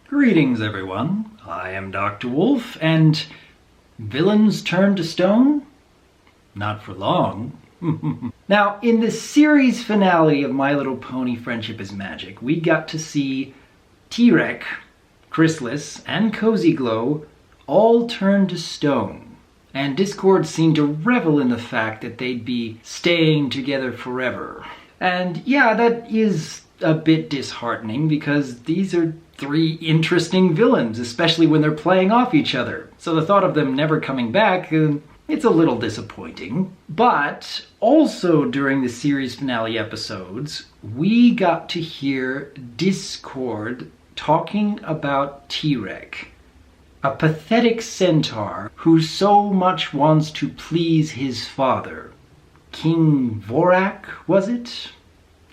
Greetings, everyone. I am Dr. Wolf, and villains turn to stone? Not for long. Now, in the series finale of My Little Pony Friendship is Magic, we got to see Tirek, Chrysalis, and Cozy Glow all turn to stone. And Discord seemed to revel in the fact that they'd be staying together forever. And yeah, that is a bit disheartening because these are three interesting villains, especially when they're playing off each other. So the thought of them never coming back, it's a little disappointing. But also during the series finale episodes, we got to hear Discord talking about Tirek, a pathetic centaur who so much wants to please his father. King Vorak, was it?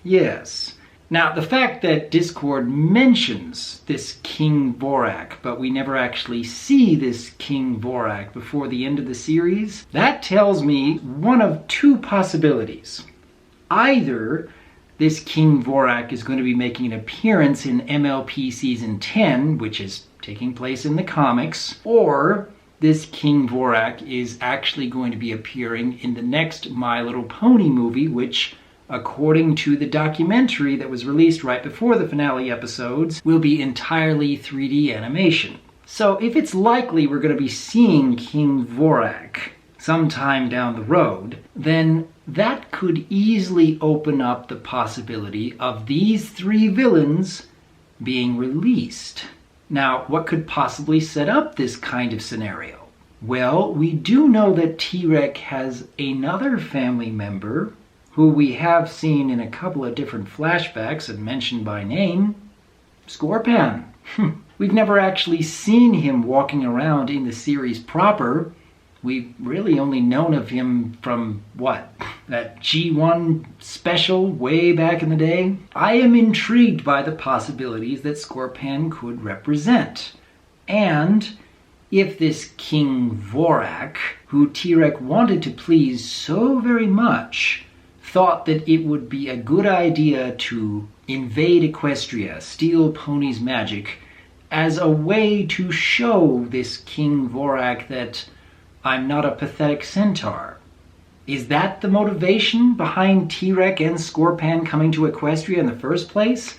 Yes. Now, the fact that Discord mentions this King Vorak, but we never actually see this King Vorak before the end of the series, that tells me one of two possibilities. Either this King Vorak is going to be making an appearance in MLP Season 10, which is taking place in the comics, or this King Vorak is actually going to be appearing in the next My Little Pony movie, which, according to the documentary that was released right before the finale episodes, will be entirely 3D animation. So if it's likely we're going to be seeing King Vorak sometime down the road, then that could easily open up the possibility of these three villains being released. Now, what could possibly set up this kind of scenario? Well, we do know that Tirek has another family member who we have seen in a couple of different flashbacks and mentioned by name, Scorpan. We've never actually seen him walking around in the series proper. We've really only known of him from, that G1 special way back in the day? I am intrigued by the possibilities that Scorpan could represent. And if this King Vorak, who Tirek wanted to please so very much, thought that it would be a good idea to invade Equestria, steal Pony's magic, as a way to show this King Vorak that I'm not a pathetic centaur. Is that the motivation behind Tirek and Scorpan coming to Equestria in the first place?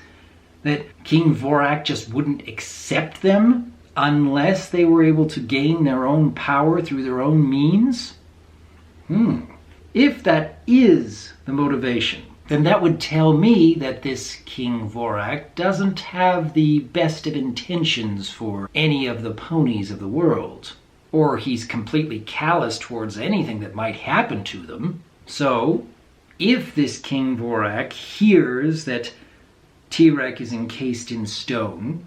That King Vorak just wouldn't accept them unless they were able to gain their own power through their own means? If that is the motivation, then that would tell me that this King Vorak doesn't have the best of intentions for any of the ponies of the world. Or he's completely callous towards anything that might happen to them. So, if this King Vorak hears that Tirek is encased in stone,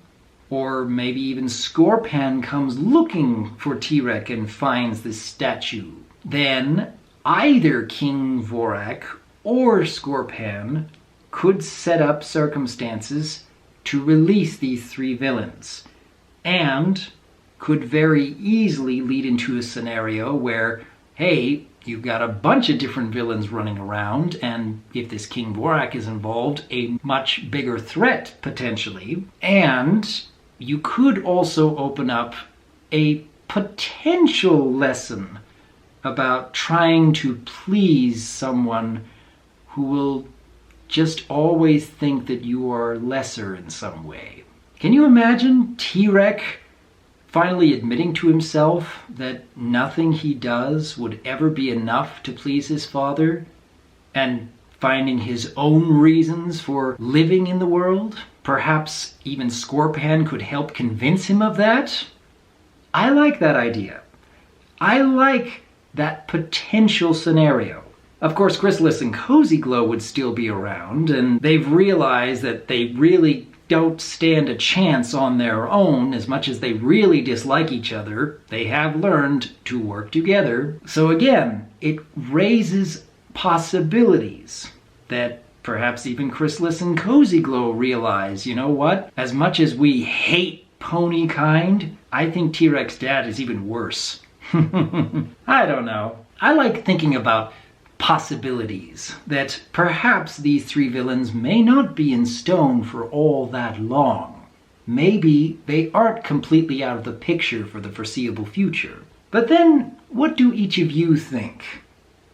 or maybe even Scorpan comes looking for Tirek and finds this statue, then either King Vorak or Scorpan could set up circumstances to release these three villains, and could very easily lead into a scenario where, hey, you've got a bunch of different villains running around, and if this King Vorak is involved, a much bigger threat, potentially. And you could also open up a potential lesson about trying to please someone who will just always think that you are lesser in some way. Can you imagine Tirek finally admitting to himself that nothing he does would ever be enough to please his father, and finding his own reasons for living in the world? Perhaps even Scorpan could help convince him of that? I like that idea. I like that potential scenario. Of course, Chrysalis and Cozy Glow would still be around, and they've realized that they really don't stand a chance on their own. As much as they really dislike each other, they have learned to work together. So again, it raises possibilities that perhaps even Chrysalis and Cozy Glow realize, you know what? As much as we hate pony kind, I think Tirek's dad is even worse. I don't know. I like thinking about possibilities, that perhaps these three villains may not be in stone for all that long. maybe they aren't completely out of the picture for the foreseeable future. But then, what do each of you think?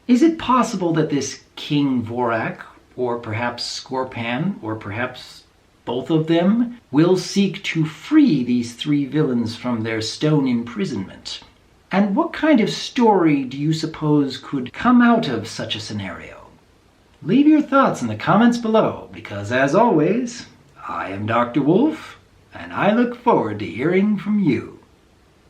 Is it possible that this King Vorak, or perhaps Scorpan, or perhaps both of them, will seek to free these three villains from their stone imprisonment? And what kind of story do you suppose could come out of such a scenario? Leave your thoughts in the comments below, because as always, I am Dr. Wolf, and I look forward to hearing from you.